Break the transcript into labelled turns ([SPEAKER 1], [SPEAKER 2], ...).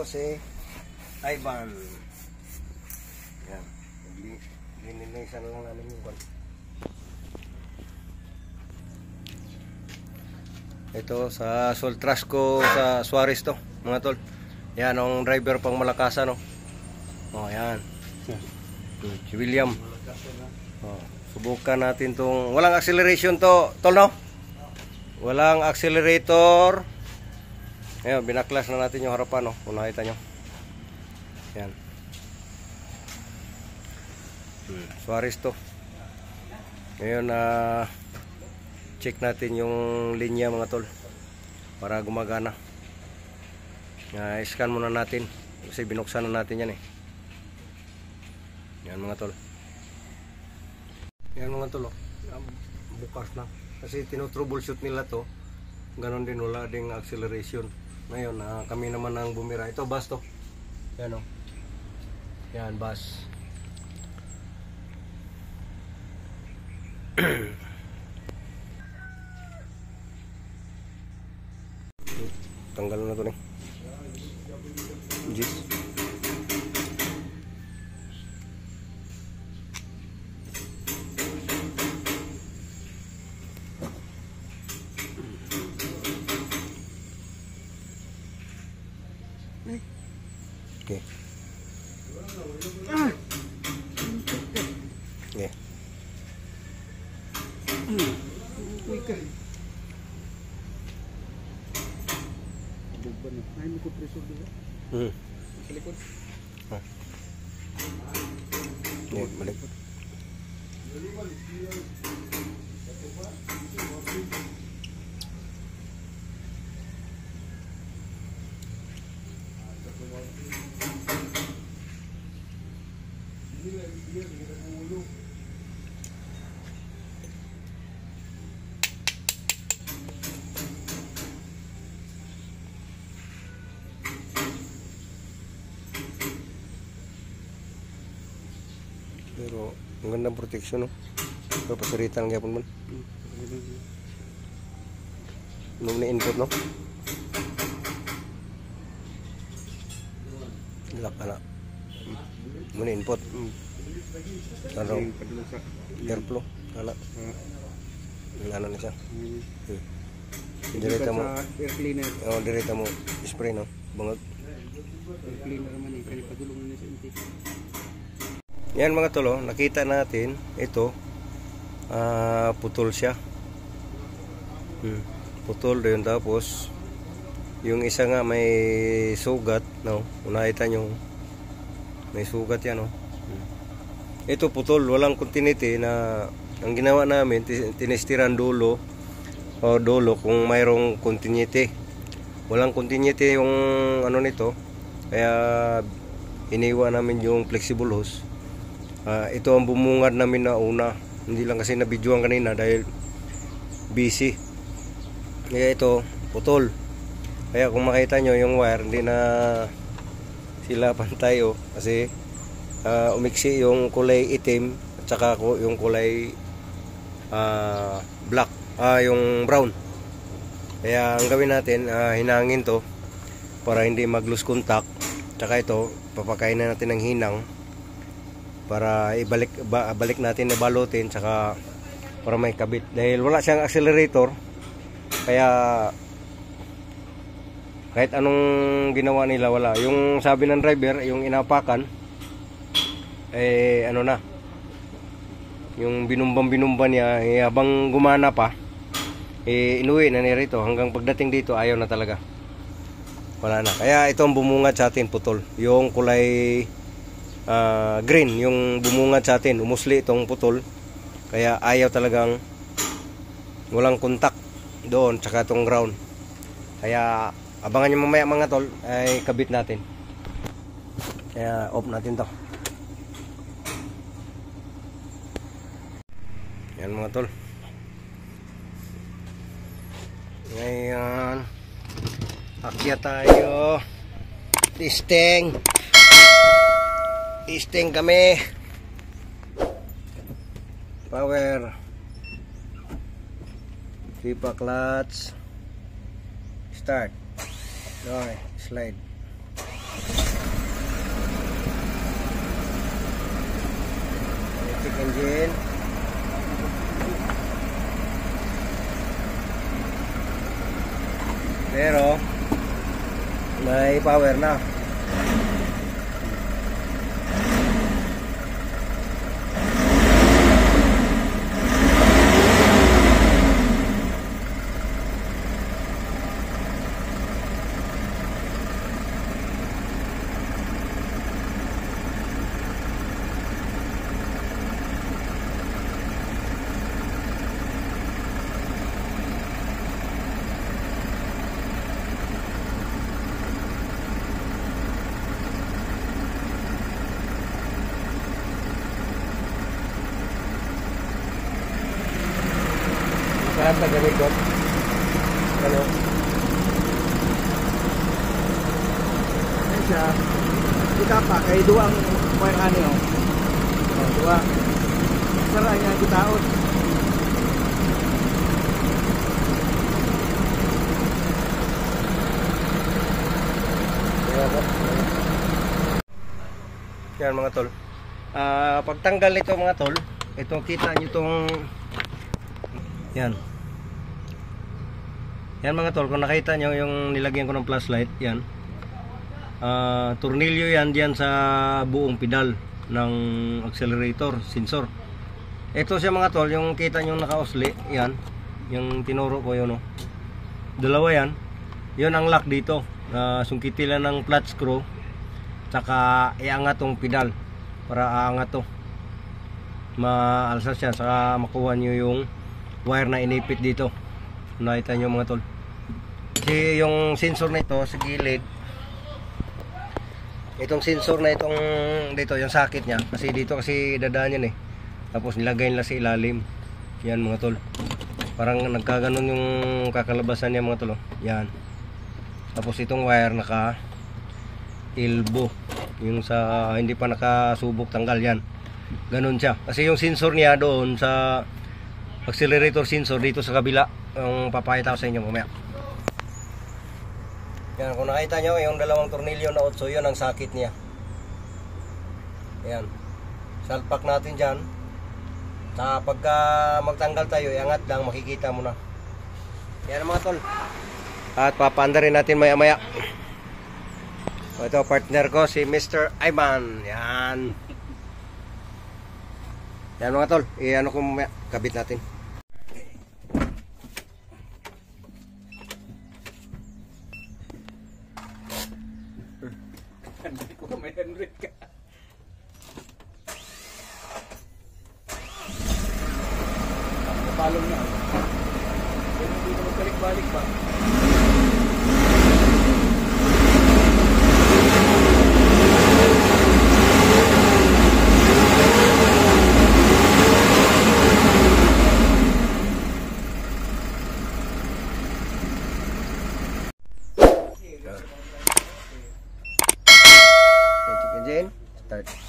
[SPEAKER 1] si Ivan. Yan. Lininisan lang namin yung kwan. Ito sa Soltrasco sa Suarez to, mga tol. Yan ang driver pang Malakasa, no. Oh, yan. Si William. Oh, subukan natin tong walang acceleration to, tol, no? Walang accelerator. Ayun, binaklas na natin yung harapan, no. Kung nakita nyo. Yan. Suarez to. Ngayon, check natin yung linya, mga tol, para gumagana. Scan muna natin kasi binuksan na natin yan eh. Yan, mga tol. Yan, mga tol, bukas na kasi tinotroubleshoot nila to. Ganon din, wala ding acceleration. Ngayon, kami naman ang bumira. Ito bus to. Yan, o. Yan, bus. Tanggal na to nih. Jis. Oke. Oke. Ay, may compressor dito. Sa likod. Balik. Pero ang gandang protection, no? Pero pasiritan lang yapon man. Nung na-input, no? Lock na. Muna input. Ano? Airflow. Ano? Ano na siya? Direta mo. Air cleaner. Oh, direta mo. Spray, no? Bangag. Air cleaner naman eh. Kaya pagulong na sa intake. Yan, mga tolo, nakita natin ito, putol siya. Putol doon, tapos yung isa nga may sugat, no? Nakita nyo may sugat yan, no? Ito putol, walang continuity. Na ang ginawa namin, tinestiran dulo o dulo kung mayroong continuity. Walang continuity yung ano nito, kaya iniwan namin yung flexible hose. Ito ang bumungad namin na una. Hindi lang kasi nabidyoan kanina dahil busy. Kaya ito, putol. Kaya kung makita nyo yung wire, hindi na sila pantay, oh. Kasi umiksi yung kulay itim at saka yung kulay black, yung brown. Kaya ang gawin natin, hinangin to para hindi mag-lose contact. Tsaka ito, papakain na natin ng hinang para balik natin na balutin, tsaka para may kabit dahil wala siyang accelerator. Kaya kahit anong ginawa nila, wala. Yung sabi ng driver, yung inapakan ano na, yung binumban niya, habang gumana pa, inuwi na niya rito. Hanggang pagdating dito, ayaw na talaga, wala na. Kaya ito ang bumungad sa atin, putol. Yung kulay green yung bumungad sa atin, umusli itong putol. Kaya ayaw talagang, walang contact doon tsaka itong ground. Kaya abangan nyo mamaya, mga tol, ay kabit natin. Kaya off natin to. Yan, mga tol. Ngayon akyat tayo. Testing kami. Power. Pipa clutch. Start. Okay, slide. power na. Sarap na galikot. Ano?
[SPEAKER 2] Ayan siya. Kita pa, kay duwang wire ano yun. Duwa. Sarap niya kitaot.
[SPEAKER 1] Yan mga tol. Pagtanggal ito mga tol, ito kita nyo itong yan. Yan mga tol, kung nakita nyo yung nilagyan ko ng flashlight, yan. Tornilyo yan diyan sa buong pedal ng accelerator, sensor. Ito siya mga tol, yung kita nyo naka-osli, yan. Yung tinuro ko yun, no. Dalawa yan. Yun ang lock dito. Sungkitilan ng flat screw. Tsaka iangat tong pedal para aangat to. Maalsa siya, saka makuha nyo yung wire na inipit dito. Nakita nyo mga tol. Kasi yung sensor na ito sa gilid, itong sensor na itong dito, yung sakit niya, kasi dito kasi dadaan yan eh. Tapos nilagay nila sa ilalim. Yan mga tol. Parang nagkaganon yung kakalabasan niya mga tol. Yan. Tapos itong wire naka elbow, yung sa hindi pa nakasubok tanggal, yan. Ganon siya. Kasi yung sensor niya doon sa accelerator sensor dito sa kabila, yung papakita ko sa inyo mamaya. Yan, kung nakita nyo yung dalawang tornilyo na 8, yun ang sakit niya. Yan, salpak natin dyan. Sa pagka magtanggal tayo, iangat lang, makikita mo na. Yan mga tol. At papaanda rin natin maya maya. Ito partner ko si Mr. Ivan. Yan. Yan mga tol, i-ano ko mamaya, kabit natin.
[SPEAKER 2] Hindi ko may 100 ka. Palong na. Hindi ko magbalik-balik pa.
[SPEAKER 1] Engine, start.